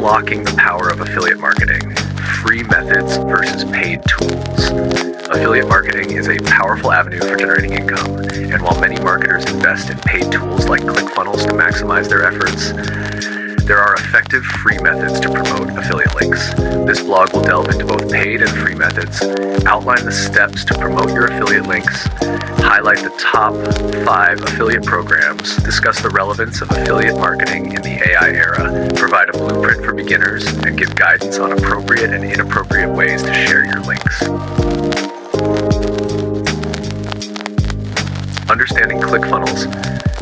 Unlocking the power of affiliate marketing. Free methods versus paid tools. Affiliate marketing is a powerful avenue for generating income, and while many marketers invest in paid tools like ClickFunnels to maximize their efforts, there are effective free methods to promote affiliate links. This blog will delve into both paid and free methods, outline the steps to promote your affiliate links, highlight the top 5 affiliate programs, discuss the relevance of affiliate marketing in the AI era, provide a blueprint for beginners, and give guidance on appropriate and inappropriate ways to share your links. Understanding ClickFunnels.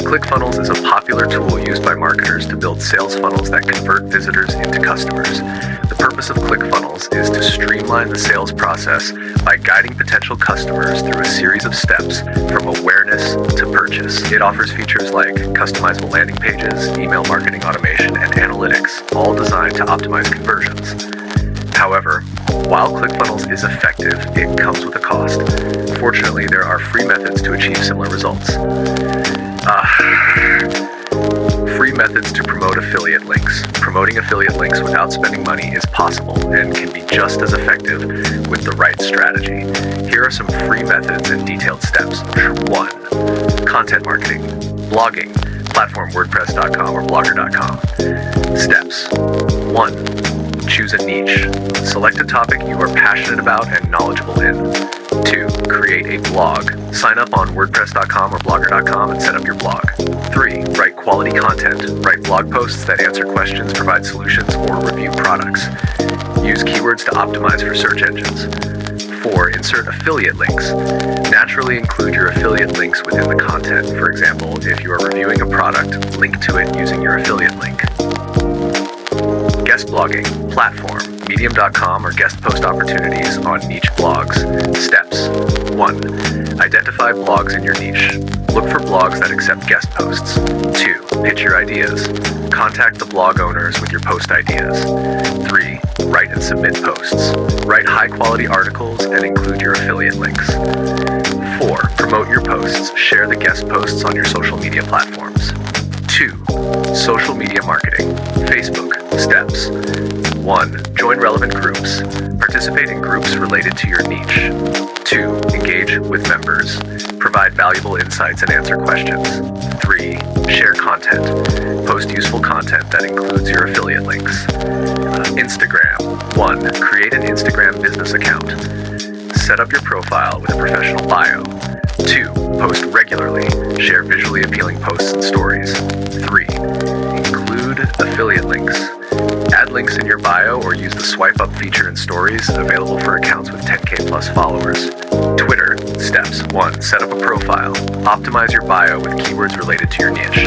ClickFunnels is a popular tool used by marketers to build sales funnels that convert visitors into customers. The purpose of ClickFunnels is to streamline the sales process by guiding potential customers through a series of steps from awareness to purchase. It offers features like customizable landing pages, email marketing automation, and analytics, all designed to optimize conversions. However, while ClickFunnels is effective, it comes with a cost. Fortunately, there are free methods to achieve similar results. Free methods to promote affiliate links. Promoting affiliate links without spending money is possible and can be just as effective with the right strategy. Here are some free methods and detailed steps. 1. Content marketing. Blogging. Platform WordPress.com or Blogger.com. Steps. 1. Choose a niche. Select a topic you are passionate about and knowledgeable in. 2. Create a blog. Sign up on WordPress.com or Blogger.com and set up your blog. 3. Write quality content. Write blog posts that answer questions, provide solutions, or review products. Use keywords to optimize for search engines. 4. Insert affiliate links. Naturally include your affiliate links within the content. For example, if you are reviewing a product, link to it using your affiliate link. Guest blogging. Platform. Medium.com or guest post opportunities on niche blogs. Steps. 1. Identify blogs in your niche. Look for blogs that accept guest posts. 2. Pitch your ideas. Contact the blog owners with your post ideas. 3. Write and submit posts. Write high-quality articles and include your affiliate links. 4. Promote your posts. Share the guest posts on your social media platforms. 2. Social media marketing. Facebook. Steps. 1. Join relevant groups. Participate in groups related to your niche. 2. Engage with members. Provide valuable insights and answer questions. 3. Share content. Post useful content that includes your affiliate links. Instagram. 1. Create an Instagram business account. Set up your profile with a professional bio. 2. Post regularly. Share visually appealing posts and stories. 3. Include affiliate links. Add links in your bio or use the swipe up feature in stories available for accounts with 10K plus followers. Twitter. Steps. 1. Set up a profile. Optimize your bio with keywords related to your niche.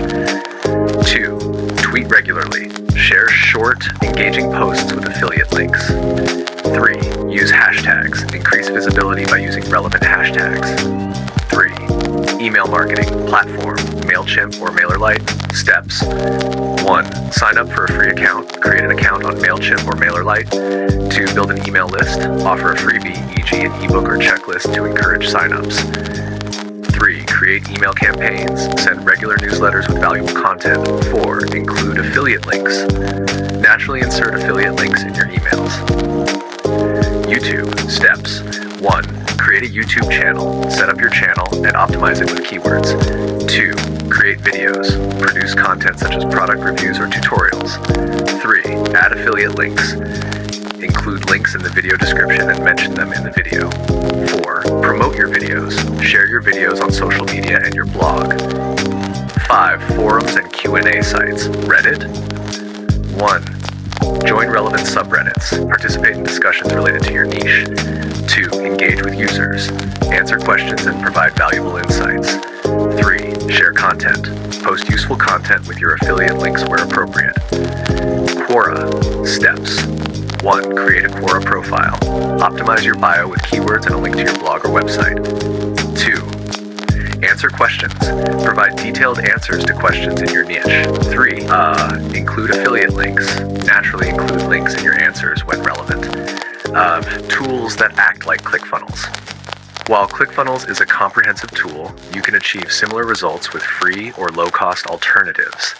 2. Tweet regularly. Share short, engaging posts with affiliate links. 3. Use hashtags. Increase visibility by using relevant hashtags. 3. Email marketing. Platform. MailChimp or MailerLite. Steps. 1. Sign up for a free account. Create an account on MailChimp or MailerLite. 2. Build an email list. Offer a freebie, e.g. an ebook or checklist to encourage signups. 3. Create email campaigns. Send regular newsletters with valuable content. 4. Include affiliate links. Naturally insert affiliate links in your emails. YouTube. Steps. 1. Create a YouTube channel. Set up your channel and optimize it with keywords. 2. Create videos. Produce content such as product reviews or tutorials. 3. Add affiliate links. Include links in the video description and mention them in the video. 4. Promote your videos. Share your videos on social media and your blog. 5. Forums and Q&A sites. Reddit. 1. Join relevant subreddits. Participate in discussions related to your niche. 2. Engage with users. Answer questions and provide valuable insights. 3. Share content. Post useful content with your affiliate links where appropriate. Quora. Steps. 1. Create a Quora profile. Optimize your bio with keywords and a link to your blog or website. 2. Answer questions. Provide detailed answers to questions in your niche. 3. Include affiliate links. Naturally include links in your answers when relevant. Tools that act like ClickFunnels. While ClickFunnels is a comprehensive tool, you can achieve similar results with free or low-cost alternatives.